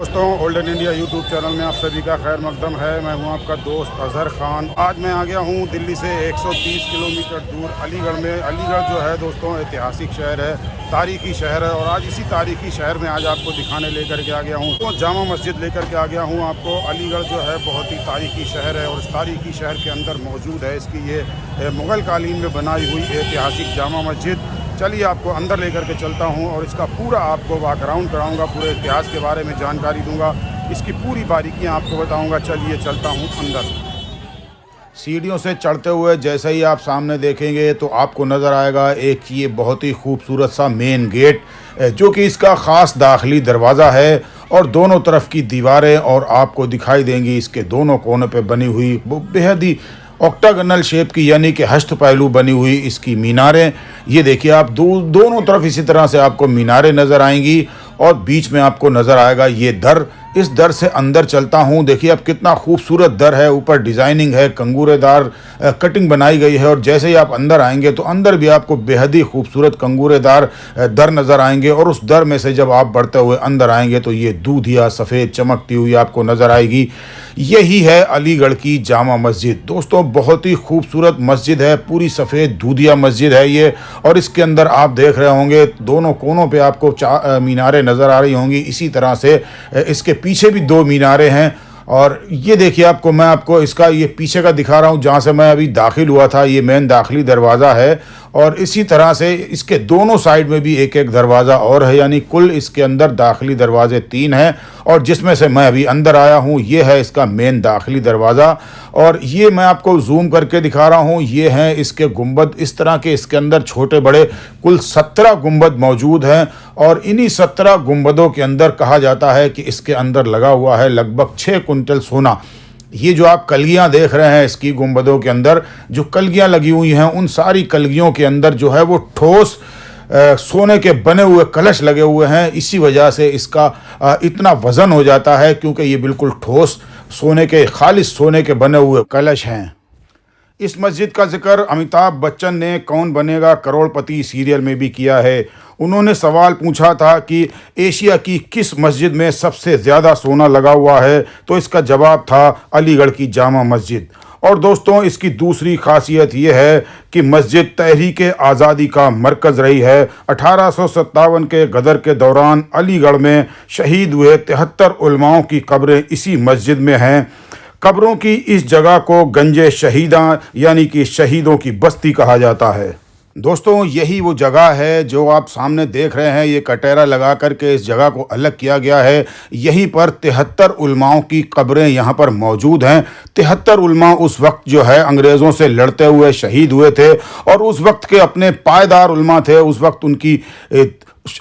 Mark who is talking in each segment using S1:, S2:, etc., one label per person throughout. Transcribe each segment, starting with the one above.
S1: दोस्तों olden India YouTube channel में आप सभी का खैर मकदम है। मैं हूं आपका दोस्त अजहर खान। आज मैं आ गया हूं दिल्ली से 130 किलोमीटर दूर अलीगढ़ में। अलीगढ़ जो है दोस्तों ऐतिहासिक शहर है, तारीखी शहर है और आज इसी तारीखी शहर में आज आपको दिखाने लेकर के आ गया हूं। तो जामा मस्जिद लेकर के आ गया हूं आपको। अलीगढ़ जो है बहुत ही तारीखी शहर है और इस तारीखी शहर के अंदर मौजूद है इसकी ये मुग़ल कालीन में बनाई हुई ऐतिहासिक जामा मस्जिद। चलिए आपको अंदर लेकर के चलता हूं और इसका पूरा आपको बैकग्राउंड कराऊंगा, पूरे इतिहास के बारे में जानकारी दूंगा, इसकी पूरी बारीकियां आपको बताऊंगा। चलिए चलता हूं अंदर। सीढ़ियों से चढ़ते हुए जैसे ही आप सामने देखेंगे तो आपको नज़र आएगा एक ये बहुत ही खूबसूरत सा मेन गेट, जो कि इसका ख़ास दाखिली दरवाज़ा है और दोनों तरफ की दीवारें और आपको दिखाई देंगी इसके दोनों कोनों पे बनी हुई बेहद ही ऑक्टागोनल शेप की यानी कि हष्ट पहलू बनी हुई इसकी मीनारें। ये देखिए आप दोनों तरफ इसी तरह से आपको मीनारें नज़र आएंगी और बीच में आपको नज़र आएगा ये दर। इस दर से अंदर चलता हूँ। देखिए अब कितना खूबसूरत दर है, ऊपर डिज़ाइनिंग है, कंगूरेदार कटिंग बनाई गई है और जैसे ही आप अंदर आएंगे तो अंदर भी आपको बेहद ही खूबसूरत कंगूरेदार दर नज़र आएंगे और उस दर में से जब आप बढ़ते हुए अंदर आएंगे तो ये दूधिया सफ़ेद चमकती हुई आपको नज़र आएगी। यही है अलीगढ़ की जामा मस्जिद। दोस्तों बहुत ही खूबसूरत मस्जिद है, पूरी सफ़ेद दूधिया मस्जिद है ये और इसके अंदर आप देख रहे होंगे दोनों कोनों पे आपको मीनारें नज़र आ रही होंगी। इसी तरह से इसके पीछे भी दो मीनारें हैं और ये देखिए मैं आपको इसका ये पीछे का दिखा रहा हूँ जहाँ से मैं अभी दाखिल हुआ था। ये मेन दाखिली दरवाज़ा है और इसी तरह से इसके दोनों साइड में भी एक एक दरवाज़ा और है, यानी कुल इसके अंदर दाखिली दरवाजे 3 हैं और जिसमें से मैं अभी अंदर आया हूँ ये है इसका मेन दाखिली दरवाज़ा। और ये मैं आपको जूम करके दिखा रहा हूँ, ये हैं इसके गुंबद। इस तरह के इसके अंदर छोटे बड़े कुल 17 गुंबद मौजूद हैं और इन्हीं 17 गुंबदों के अंदर कहा जाता है कि इसके अंदर लगा हुआ है लगभग 6 कुंटल सोना। ये जो आप कलगियाँ देख रहे हैं इसकी गुंबदों के अंदर जो कलगियाँ लगी हुई हैं, उन सारी कलगियों के अंदर जो है वो ठोस सोने के बने हुए कलश लगे हुए हैं। इसी वजह से इसका इतना वज़न हो जाता है क्योंकि ये बिल्कुल ठोस सोने के, खालिस सोने के बने हुए कलश हैं। इस मस्जिद का जिक्र अमिताभ बच्चन ने कौन बनेगा करोड़पति सीरियल में भी किया है। उन्होंने सवाल पूछा था कि एशिया की किस मस्जिद में सबसे ज़्यादा सोना लगा हुआ है, तो इसका जवाब था अलीगढ़ की जामा मस्जिद। और दोस्तों इसकी दूसरी खासियत यह है कि मस्जिद तहरीक आज़ादी का मरकज़ रही है। 1857 के गदर के दौरान अलीगढ़ में शहीद हुए 73 उलमाओं की कब्रें इसी मस्जिद में हैं। कब्रों की इस जगह को गंजे शहीदा यानी कि शहीदों की बस्ती कहा जाता है। दोस्तों यही वो जगह है जो आप सामने देख रहे हैं, ये कटहरा लगा करके इस जगह को अलग किया गया है। यहीं पर 73 उलमाओं की कब्रें यहाँ पर मौजूद हैं। 73 उलमा उस वक्त जो है अंग्रेज़ों से लड़ते हुए शहीद हुए थे और उस वक्त के अपने पायदार उलमा थे। उस वक्त उनकी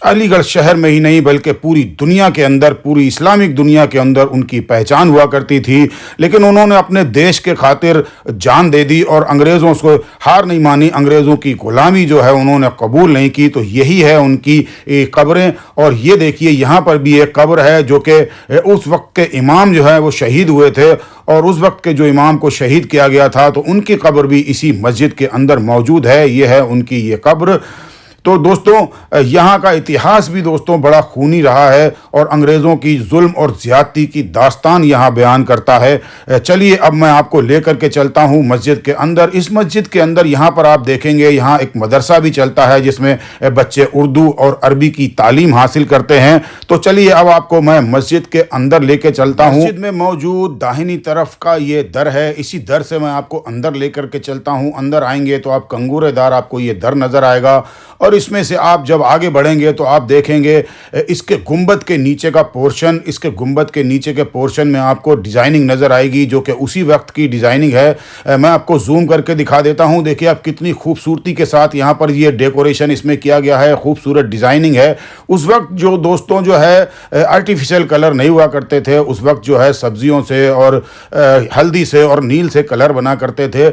S1: अलीगढ़ शहर में ही नहीं बल्कि पूरी दुनिया के अंदर, पूरी इस्लामिक दुनिया के अंदर उनकी पहचान हुआ करती थी। लेकिन उन्होंने अपने देश के खातिर जान दे दी और अंग्रेज़ों को हार नहीं मानी, अंग्रेज़ों की गुलामी जो है उन्होंने कबूल नहीं की। तो यही है उनकी कब्रें। और ये देखिए यहाँ पर भी एक कब्र है जो कि उस वक्त के इमाम जो है वो शहीद हुए थे और उस वक्त के जो इमाम को शहीद किया गया था तो उनकी कब्र भी इसी मस्जिद के अंदर मौजूद है। ये है उनकी ये कब्र। तो दोस्तों यहाँ का इतिहास भी दोस्तों बड़ा खूनी रहा है और अंग्रेज़ों की जुल्म और ज़्यादती की दास्तान यहाँ बयान करता है। चलिए अब मैं आपको लेकर के चलता हूँ मस्जिद के अंदर। इस मस्जिद के अंदर यहाँ पर आप देखेंगे यहाँ एक मदरसा भी चलता है जिसमें बच्चे उर्दू और अरबी की तालीम हासिल करते हैं। तो चलिए अब आपको मैं मस्जिद के अंदर लेके चलता हूँ। मस्जिद में मौजूद दाहिनी तरफ का ये दर है, इसी दर से मैं आपको अंदर लेकर के चलता हूँ। अंदर आएंगे तो आप कंगूरेदार आपको ये दर नज़र आएगा और इसमें से आप जब आगे बढ़ेंगे तो आप देखेंगे इसके गुंबद के नीचे का पोर्शन, इसके गुंबद के नीचे के पोर्शन में आपको डिज़ाइनिंग नज़र आएगी जो कि उसी वक्त की डिज़ाइनिंग है। मैं आपको जूम करके दिखा देता हूं। देखिए आप कितनी खूबसूरती के साथ यहाँ पर ये डेकोरेशन इसमें किया गया है, खूबसूरत डिज़ाइनिंग है। उस वक्त जो दोस्तों जो है आर्टिफिशियल कलर नहीं हुआ करते थे, उस वक्त जो है सब्जियों से और हल्दी से और नील से कलर बना करते थे।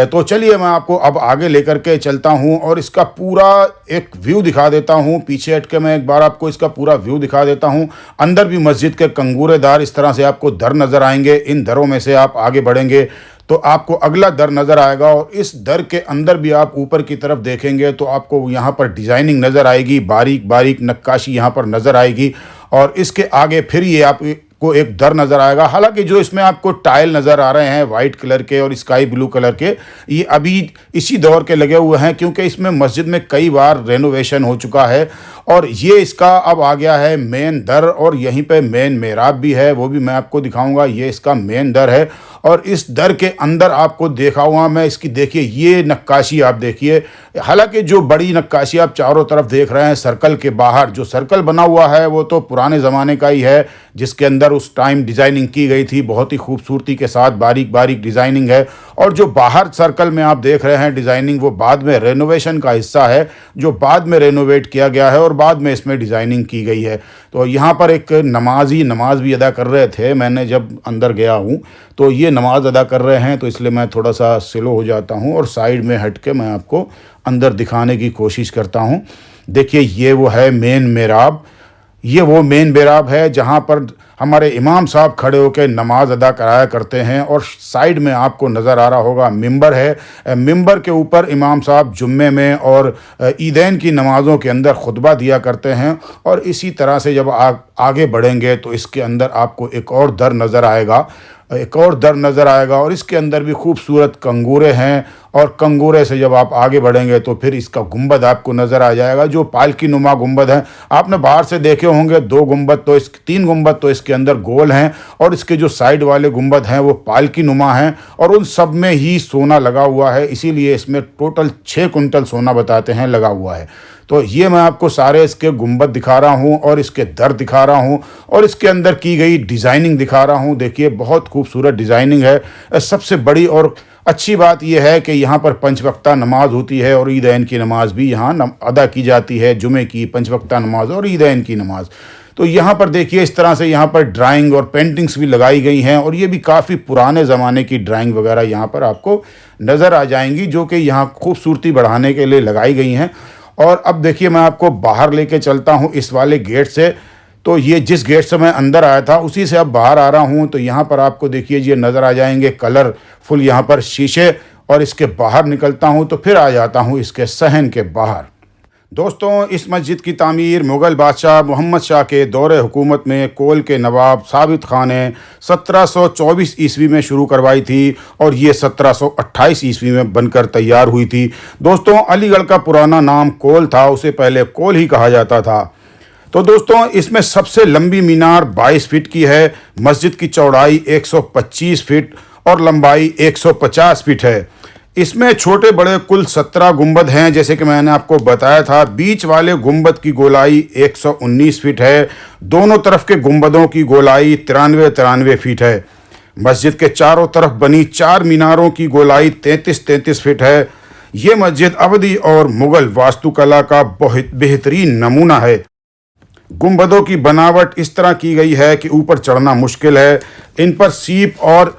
S1: तो चलिए मैं आपको अब आगे लेकर के चलता हूँ और इसका पूरा एक व्यू दिखा देता हूँ। पीछे हट के मैं एक बार आपको इसका पूरा व्यू दिखा देता हूँ। अंदर भी मस्जिद के कंगूरेदार इस तरह से आपको दर नज़र आएंगे। इन दरों में से आप आगे बढ़ेंगे तो आपको अगला दर नज़र आएगा और इस दर के अंदर भी आप ऊपर की तरफ देखेंगे तो आपको यहाँ पर डिज़ाइनिंग नज़र आएगी, बारीक बारीक नक्काशी यहाँ पर नज़र आएगी। और इसके आगे फिर ये आपको एक दर नज़र आएगा। हालांकि जो इसमें आपको टाइल नज़र आ रहे हैं वाइट कलर के और स्काई ब्लू कलर के, ये अभी इसी दौर के लगे हुए हैं, क्योंकि इसमें मस्जिद में कई बार रेनोवेशन हो चुका है। और ये इसका अब आ गया है मेन दर, और यहीं पे मेन मेहराब भी है, वो भी मैं आपको दिखाऊंगा। ये इसका मेन दर है और इस दर के अंदर आपको देखा हुआ मैं इसकी, देखिए ये नक्काशी आप देखिए। हालांकि जो बड़ी नक्काशी आप चारों तरफ देख रहे हैं, सर्कल के बाहर जो सर्कल बना हुआ है वो तो पुराने ज़माने का ही है, जिसके अंदर उस टाइम डिज़ाइनिंग की गई थी, बहुत ही खूबसूरती के साथ बारीक बारीक डिज़ाइनिंग है। और जो बाहर सर्कल में आप देख रहे हैं डिज़ाइनिंग, वो बाद में रेनोवेशन का हिस्सा है, जो बाद में रेनोवेट किया गया है और बाद में इसमें डिज़ाइनिंग की गई है। तो यहाँ पर एक नमाज भी अदा कर रहे थे, मैंने जब अंदर गया हूँ तो ये नमाज अदा कर रहे हैं, तो इसलिए मैं थोड़ा सा स्लो हो जाता हूँ और साइड में हट के मैं आपको अंदर दिखाने की कोशिश करता हूँ। देखिए ये वो है मेन मेहराब, ये वो मेन मेहराब है जहाँ पर हमारे इमाम साहब खड़े होकर नमाज अदा कराया करते हैं। और साइड में आपको नज़र आ रहा होगा मिंबर है, मिंबर के ऊपर इमाम साहब जुम्मे में और ईदैन की नमाज़ों के अंदर खुतबा दिया करते हैं। और इसी तरह से जब आगे बढ़ेंगे तो इसके अंदर आपको एक और दर नज़र आएगा, और इसके अंदर भी खूबसूरत कंगूरे हैं। और कंगूरे से जब आप आगे बढ़ेंगे तो फिर इसका गुंबद आपको नज़र आ जाएगा, जो पालकी नुमा गुंबद है। आपने बाहर से देखे होंगे 3 गुंबद तो इसके अंदर गोल हैं, और इसके जो साइड वाले गुंबद हैं वो पालकी नुमा हैं, और उन सब में ही सोना लगा हुआ है, इसीलिए इसमें टोटल 6 कुंटल सोना बताते हैं लगा हुआ है। तो ये मैं आपको सारे इसके गुंबद दिखा रहा हूँ और इसके दर दिखा रहा हूँ और इसके अंदर की गई डिज़ाइनिंग दिखा रहा हूँ। देखिए बहुत खूबसूरत डिज़ाइनिंग है। सबसे बड़ी और अच्छी बात यह है कि यहाँ पर 5 वक्ता नमाज होती है और ईदैन की नमाज भी यहाँ अदा की जाती है, जुमे की 5 वक्ता नमाज और ईदैन की नमाज। तो यहाँ पर देखिए इस तरह से यहाँ पर ड्राइंग और पेंटिंग्स भी लगाई गई हैं, और ये भी काफ़ी पुराने ज़माने की ड्राइंग वगैरह यहाँ पर आपको नज़र आ जाएंगी, जो कि यहाँ खूबसूरती बढ़ाने के लिए लगाई गई हैं। और अब देखिए मैं आपको बाहर लेके चलता हूँ इस वाले गेट से। तो ये जिस गेट से मैं अंदर आया था उसी से अब बाहर आ रहा हूँ। तो यहाँ पर आपको देखिए ये नज़र आ जाएंगे कलरफुल यहाँ पर शीशे, और इसके बाहर निकलता हूँ तो फिर आ जाता हूँ इसके सहन के बाहर। दोस्तों इस मस्जिद की तामीर मुग़ल बादशाह मोहम्मद शाह के दौरे हुकूमत में कोल के नवाब साबित खान ने 1724 ईस्वी में शुरू करवाई थी, और ये 1728 ईस्वी में बनकर तैयार हुई थी। दोस्तों अलीगढ़ का पुराना नाम कोल था, उसे पहले कोल ही कहा जाता था। तो दोस्तों इसमें सबसे लंबी मीनार 22 फीट की है, मस्जिद की चौड़ाई 125 फीट और लंबाई 150 फीट है। इसमें छोटे बड़े कुल 17 गुंबद हैं, जैसे कि मैंने आपको बताया था। बीच वाले गुंबद की गोलाई 119 फीट है, दोनों तरफ के गुंबदों की गोलाई 93 फीट है। मस्जिद के चारों तरफ बनी 4 मीनारों की गोलाई 33 फीट है। ये मस्जिद अवधी और मुग़ल वास्तुकला का बहुत बेहतरीन नमूना है। गुंबदों की बनावट इस तरह की गई है कि ऊपर चढ़ना मुश्किल है। इन पर सीप और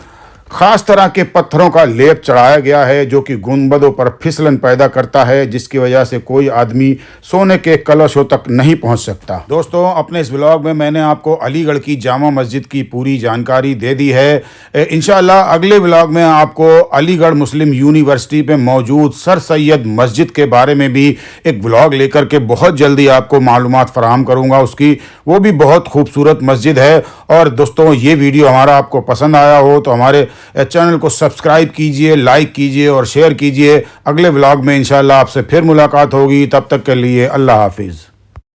S1: ख़ास तरह के पत्थरों का लेप चढ़ाया गया है, जो कि गुंबदों पर फिसलन पैदा करता है, जिसकी वजह से कोई आदमी सोने के कलशों तक नहीं पहुंच सकता। दोस्तों अपने इस व्लॉग में मैंने आपको अलीगढ़ की जामा मस्जिद की पूरी जानकारी दे दी है। इंशाअल्लाह अगले व्लॉग में आपको अलीगढ़ मुस्लिम यूनिवर्सिटी में मौजूद सर सैयद मस्जिद के बारे में भी एक व्लॉग लेकर के बहुत जल्दी आपको मालूमात फराहम करूँगा उसकी। वो भी बहुत खूबसूरत मस्जिद है। और दोस्तों ये वीडियो हमारा आपको पसंद आया हो तो हमारे चैनल को सब्सक्राइब कीजिए, लाइक कीजिए और शेयर कीजिए। अगले व्लॉग में इंशाअल्लाह आपसे फिर मुलाकात होगी। तब तक के लिए अल्लाह हाफिज़।